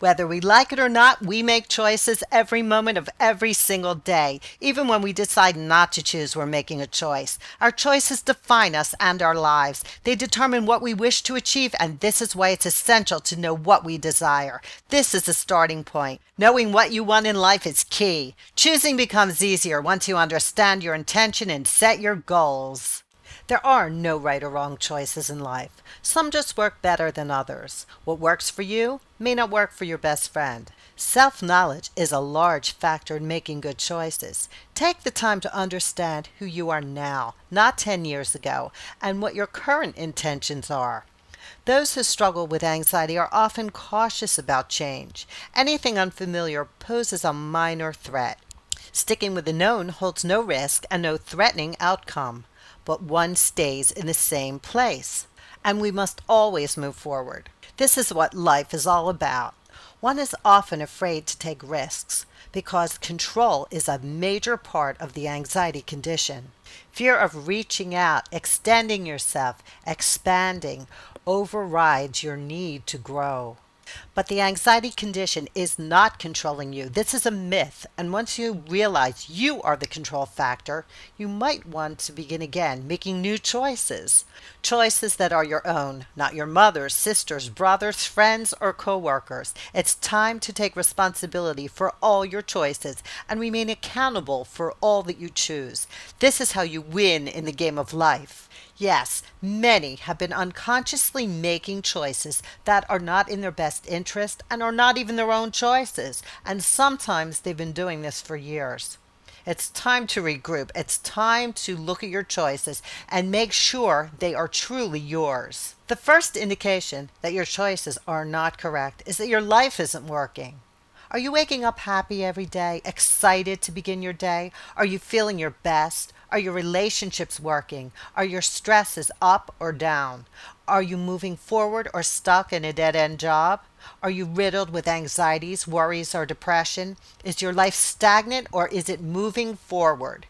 Whether we like it or not, we make choices every moment of every single day. Even when we decide not to choose, we're making a choice. Our choices define us and our lives. They determine what we wish to achieve, and this is why it's essential to know what we desire. This is the starting point. Knowing what you want in life is key. Choosing becomes easier once you understand your intention and set your goals. There are no right or wrong choices in life. Some just work better than others. What works for you may not work for your best friend. Self-knowledge is a large factor in making good choices. Take the time to understand who you are now, not 10 years ago, and what your current intentions are. Those who struggle with anxiety are often cautious about change. Anything unfamiliar poses a minor threat. Sticking with the known holds no risk and no threatening outcome, but one stays in the same place. And we must always move forward. This is what life is all about. One is often afraid to take risks because control is a major part of the anxiety condition. Fear of reaching out, extending yourself, expanding, overrides your need to grow. But the anxiety condition is not controlling you. This is a myth. And once you realize you are the control factor, you might want to begin again making new choices. Choices that are your own, not your mother's, sister's, brother's, friends, or coworkers. It's time to take responsibility for all your choices and remain accountable for all that you choose. This is how you win in the game of life. Yes, many have been unconsciously making choices that are not in their best interest and are not even their own choices, and sometimes they've been doing this for years. It's time to regroup. It's time to look at your choices and make sure they are truly yours. The first indication that your choices are not correct is that your life isn't working. Are you waking up happy every day, excited to begin your day? Are you feeling your best? Are your relationships working? Are your stresses up or down? Are you moving forward or stuck in a dead-end job? Are you riddled with anxieties, worries, or depression? Is your life stagnant or is it moving forward?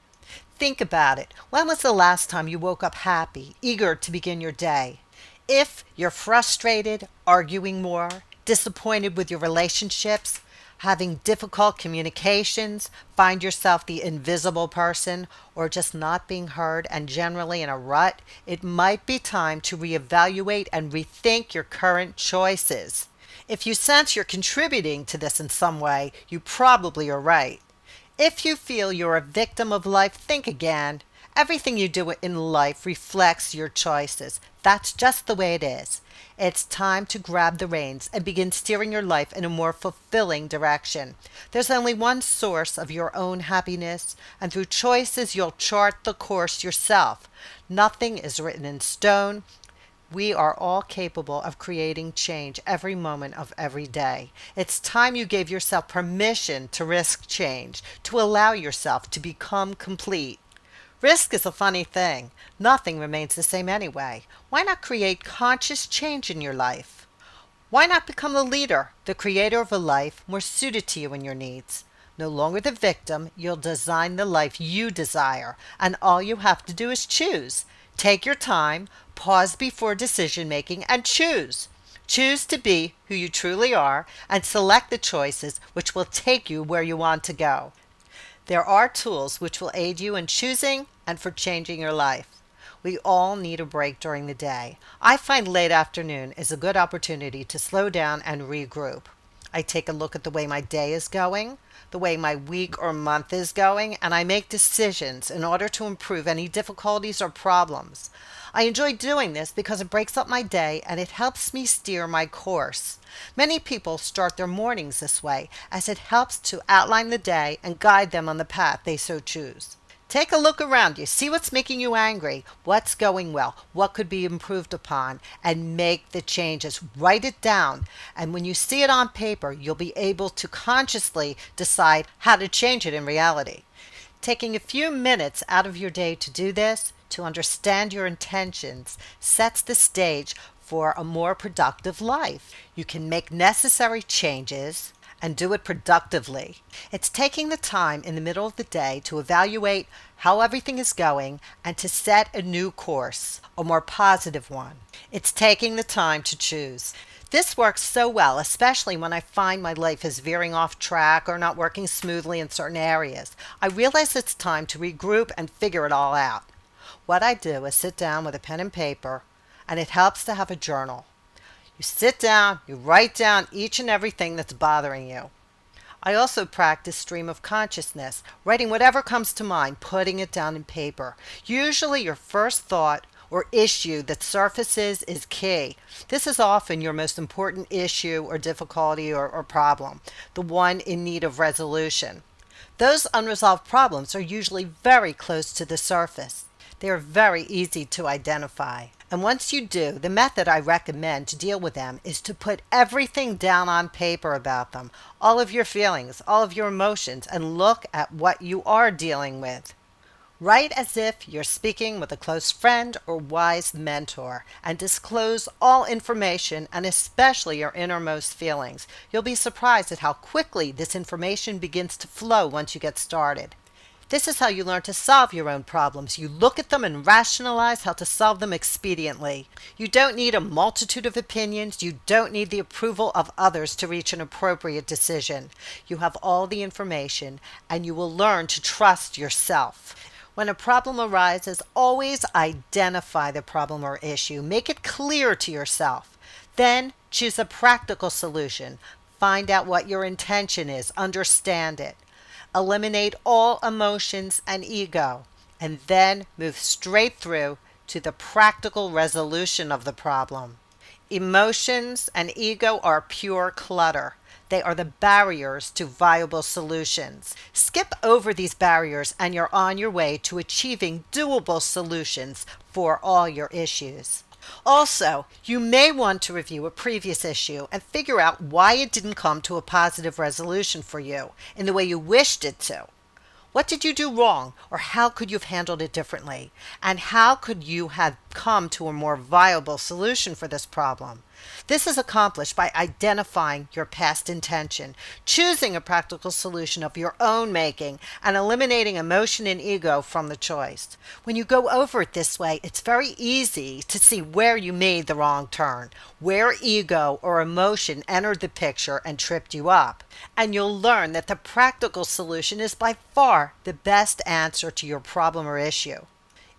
Think about it. When was the last time you woke up happy, eager to begin your day? If you're frustrated, arguing more, disappointed with your relationships, having difficult communications, find yourself the invisible person, or just not being heard and generally in a rut, it might be time to reevaluate and rethink your current choices. If you sense you're contributing to this in some way, you probably are right. If you feel you're a victim of life, think again. Everything you do in life reflects your choices. That's just the way it is. It's time to grab the reins and begin steering your life in a more fulfilling direction. There's only one source of your own happiness, and through choices you'll chart the course yourself. Nothing is written in stone. We are all capable of creating change every moment of every day. It's time you gave yourself permission to risk change, to allow yourself to become complete. Risk is a funny thing. Nothing remains the same anyway. Why not create conscious change in your life? Why not become the leader, the creator of a life more suited to you and your needs? No longer the victim, you'll design the life you desire, and all you have to do is choose. Take your time, pause before decision making, and choose. Choose to be who you truly are and select the choices which will take you where you want to go. There are tools which will aid you in choosing and for changing your life. We all need a break during the day. I find late afternoon is a good opportunity to slow down and regroup. I take a look at the way my day is going, the way my week or month is going, and I make decisions in order to improve any difficulties or problems. I enjoy doing this because it breaks up my day and it helps me steer my course. Many people start their mornings this way as it helps to outline the day and guide them on the path they so choose. Take a look around you, see what's making you angry, what's going well, what could be improved upon, and make the changes. Write it down, and when you see it on paper, you'll be able to consciously decide how to change it in reality. Taking a few minutes out of your day to do this, to understand your intentions, sets the stage for a more productive life. You can make necessary changes and do it productively. It's taking the time in the middle of the day to evaluate how everything is going and to set a new course, a more positive one. It's taking the time to choose. This works so well, especially when I find my life is veering off track or not working smoothly in certain areas. I realize it's time to regroup and figure it all out. What I do is sit down with a pen and paper, and it helps to have a journal. You sit down, you write down each and everything that's bothering you. I also practice stream of consciousness, writing whatever comes to mind, putting it down in paper. Usually your first thought or issue that surfaces is key. This is often your most important issue or difficulty or problem, the one in need of resolution. Those unresolved problems are usually very close to the surface. They are very easy to identify. And once you do, the method I recommend to deal with them is to put everything down on paper about them, all of your feelings, all of your emotions, and look at what you are dealing with. Write as if you're speaking with a close friend or wise mentor, and disclose all information and especially your innermost feelings. You'll be surprised at how quickly this information begins to flow once you get started. This is how you learn to solve your own problems. You look at them and rationalize how to solve them expediently. You don't need a multitude of opinions. You don't need the approval of others to reach an appropriate decision. You have all the information, and you will learn to trust yourself. When a problem arises, always identify the problem or issue. Make it clear to yourself. Then choose a practical solution. Find out what your intention is. Understand it. Eliminate all emotions and ego, and then move straight through to the practical resolution of the problem. Emotions and ego are pure clutter. They are the barriers to viable solutions. Skip over these barriers and you're on your way to achieving doable solutions for all your issues. Also, you may want to review a previous issue and figure out why it didn't come to a positive resolution for you in the way you wished it to. What did you do wrong, or how could you have handled it differently? And how could you have come to a more viable solution for this problem? This is accomplished by identifying your past intention, choosing a practical solution of your own making, and eliminating emotion and ego from the choice. When you go over it this way, it's very easy to see where you made the wrong turn, where ego or emotion entered the picture and tripped you up. And you'll learn that the practical solution is by far the best answer to your problem or issue.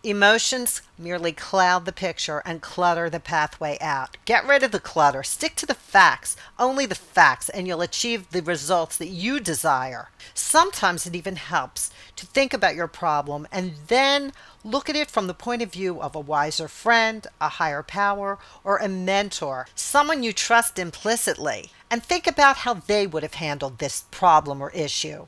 Emotions merely cloud the picture and clutter the pathway out. Get rid of the clutter. Stick to the facts, only the facts, and you'll achieve the results that you desire. Sometimes it even helps to think about your problem and then look at it from the point of view of a wiser friend, a higher power, or a mentor, someone you trust implicitly, and think about how they would have handled this problem or issue.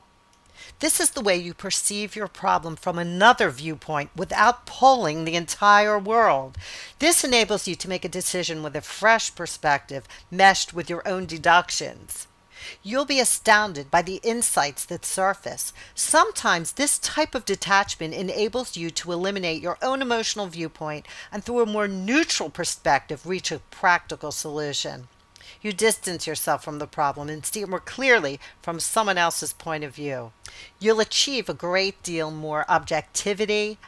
This is the way you perceive your problem from another viewpoint without pulling the entire world. This enables you to make a decision with a fresh perspective meshed with your own deductions. You'll be astounded by the insights that surface. Sometimes this type of detachment enables you to eliminate your own emotional viewpoint and through a more neutral perspective reach a practical solution. You distance yourself from the problem and see it more clearly from someone else's point of view. You'll achieve a great deal more objectivity,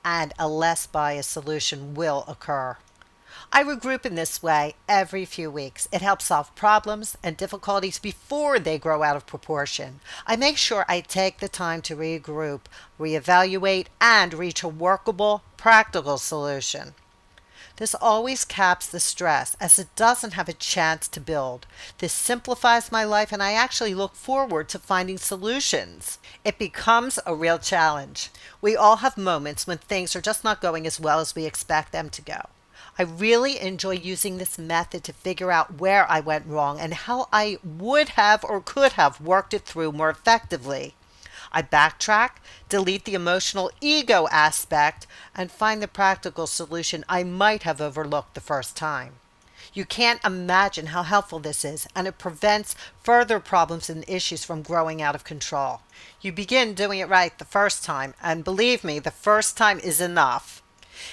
and a less biased solution will occur. I regroup in this way every few weeks. It helps solve problems and difficulties before they grow out of proportion. I make sure I take the time to regroup, reevaluate, and reach a workable, practical solution. This always caps the stress as it doesn't have a chance to build. This simplifies my life and I actually look forward to finding solutions. It becomes a real challenge. We all have moments when things are just not going as well as we expect them to go. I really enjoy using this method to figure out where I went wrong and how I would have or could have worked it through more effectively. I backtrack, delete the emotional ego aspect, and find the practical solution I might have overlooked the first time. You can't imagine how helpful this is, and it prevents further problems and issues from growing out of control. You begin doing it right the first time, and believe me, the first time is enough.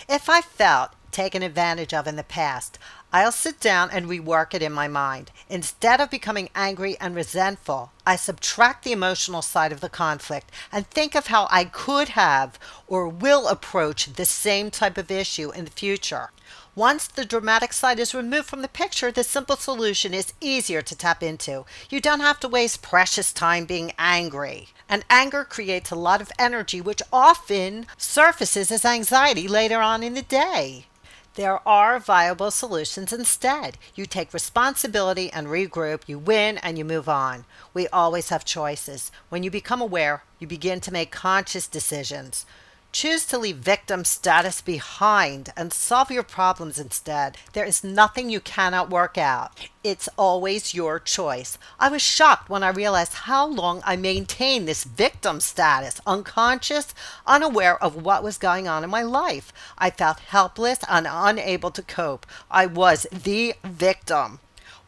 If I felt taken advantage of in the past, I'll sit down and rework it in my mind. Instead of becoming angry and resentful, I subtract the emotional side of the conflict and think of how I could have or will approach the same type of issue in the future. Once the dramatic side is removed from the picture, the simple solution is easier to tap into. You don't have to waste precious time being angry. And anger creates a lot of energy, which often surfaces as anxiety later on in the day. There are viable solutions instead. You take responsibility and regroup, you win, and you move on. We always have choices. When you become aware, you begin to make conscious decisions. Choose to leave victim status behind and solve your problems instead. There is nothing you cannot work out. It's always your choice. I was shocked when I realized how long I maintained this victim status, unconscious, unaware of what was going on in my life. I felt helpless and unable to cope. I was the victim.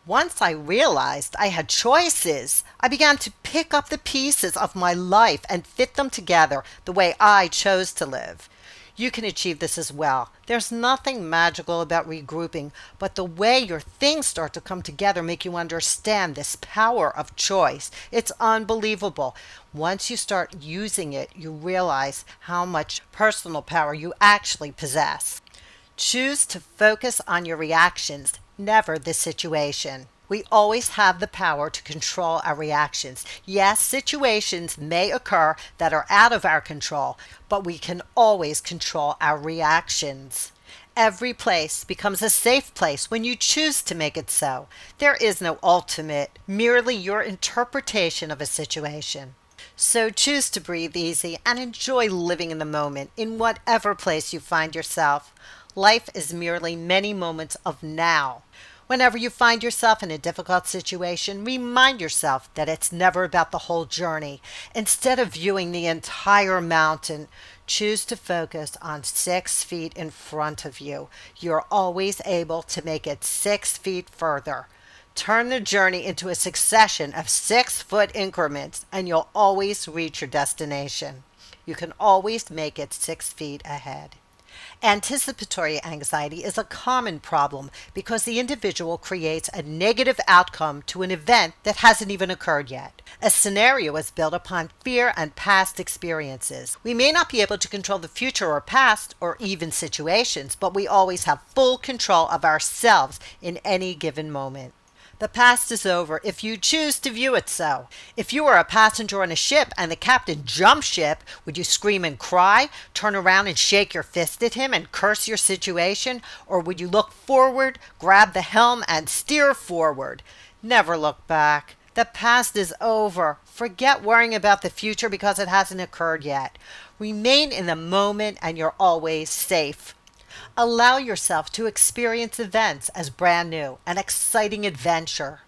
Once I realized I had choices, I began to pick up the pieces of my life and fit them together the way I chose to live. You can achieve this as well. There's nothing magical about regrouping, but the way your things start to come together make you understand this power of choice. It's unbelievable. Once you start using it, you realize how much personal power you actually possess. Choose to focus on your reactions, never the situation. We always have the power to control our reactions. Yes, situations may occur that are out of our control, but we can always control our reactions. Every place becomes a safe place when you choose to make it so. There is no ultimate, merely your interpretation of a situation. So choose to breathe easy and enjoy living in the moment in whatever place you find yourself. Life is merely many moments of now. Whenever you find yourself in a difficult situation, remind yourself that it's never about the whole journey. Instead of viewing the entire mountain, choose to focus on 6 feet in front of you. You're always able to make it 6 feet further. Turn the journey into a succession of 6-foot increments, and you'll always reach your destination. You can always make it 6 feet ahead. Anticipatory anxiety is a common problem because the individual creates a negative outcome to an event that hasn't even occurred yet. A scenario is built upon fear and past experiences. We may not be able to control the future or past or even situations, but we always have full control of ourselves in any given moment. The past is over if you choose to view it so. If you were a passenger on a ship and the captain jumped ship, would you scream and cry, turn around and shake your fist at him and curse your situation? Or would you look forward, grab the helm, and steer forward? Never look back. The past is over. Forget worrying about the future because it hasn't occurred yet. Remain in the moment and you're always safe. Allow yourself to experience events as brand new, an exciting adventure.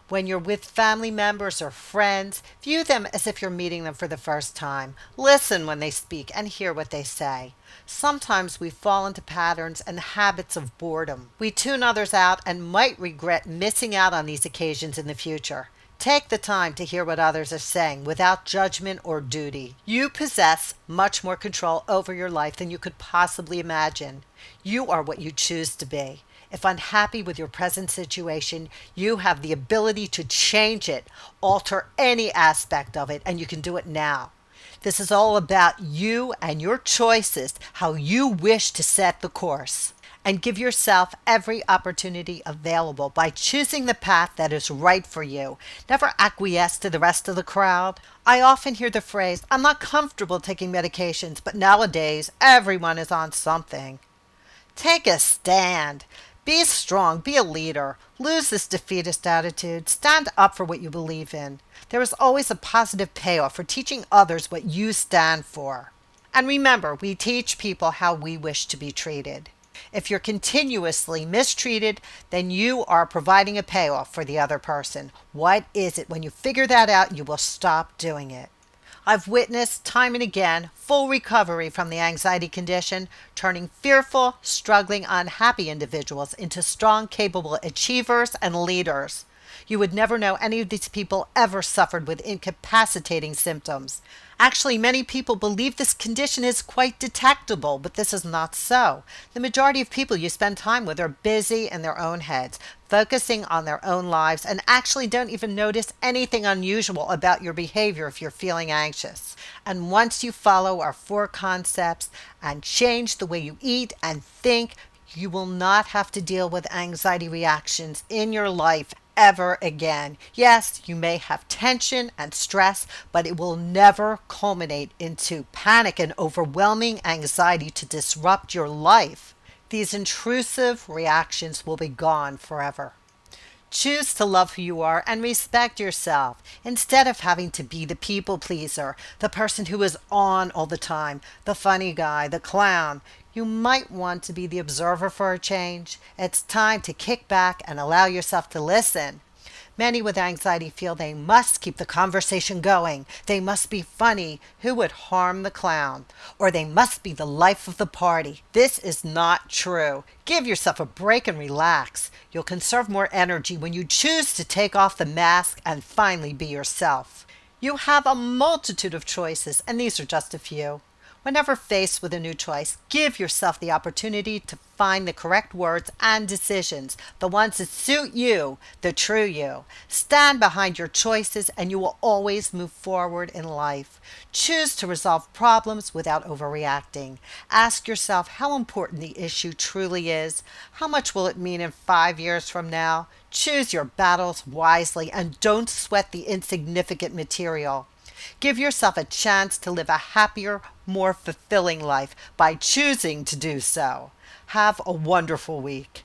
When you're with family members or friends, view them as if you're meeting them for the first time. Listen when they speak and hear what they say. Sometimes we fall into patterns and habits of boredom. We tune others out and might regret missing out on these occasions in the future. Take the time to hear what others are saying without judgment or duty. You possess much more control over your life than you could possibly imagine. You are what you choose to be. If unhappy with your present situation, you have the ability to change it, alter any aspect of it, and you can do it now. This is all about you and your choices, how you wish to set the course. And give yourself every opportunity available by choosing the path that is right for you. Never acquiesce to the rest of the crowd. I often hear the phrase, I'm not comfortable taking medications, but nowadays everyone is on something. Take a stand. Be strong. Be a leader. Lose this defeatist attitude. Stand up for what you believe in. There is always a positive payoff for teaching others what you stand for. And remember, we teach people how we wish to be treated. If you're continuously mistreated, then you are providing a payoff for the other person. What is it? When you figure that out, you will stop doing it. I've witnessed time and again full recovery from the anxiety condition, turning fearful, struggling, unhappy individuals into strong, capable achievers and leaders. You would never know any of these people ever suffered with incapacitating symptoms. Actually, many people believe this condition is quite detectable, but this is not so. The majority of people you spend time with are busy in their own heads, focusing on their own lives, and actually don't even notice anything unusual about your behavior if you're feeling anxious. And once you follow our 4 concepts and change the way you eat and think, You will not have to deal with anxiety reactions in your life ever again. Yes, you may have tension and stress, but it will never culminate into panic and overwhelming anxiety to disrupt your life. These intrusive reactions will be gone forever. Choose to love who you are and respect yourself instead of having to be the people pleaser, the person who is on all the time, the funny guy, the clown. You might want to be the observer for a change. It's time to kick back and allow yourself to listen. Many with anxiety feel they must keep the conversation going. They must be funny. Who would harm the clown? Or they must be the life of the party. This is not true. Give yourself a break and relax. You'll conserve more energy when you choose to take off the mask and finally be yourself. You have a multitude of choices, and these are just a few. Whenever faced with a new choice, give yourself the opportunity to find the correct words and decisions, the ones that suit you, the true you. Stand behind your choices and you will always move forward in life. Choose to resolve problems without overreacting. Ask yourself how important the issue truly is. How much will it mean in 5 years from now? Choose your battles wisely and don't sweat the insignificant material. Give yourself a chance to live a happier, more fulfilling life by choosing to do so. Have a wonderful week.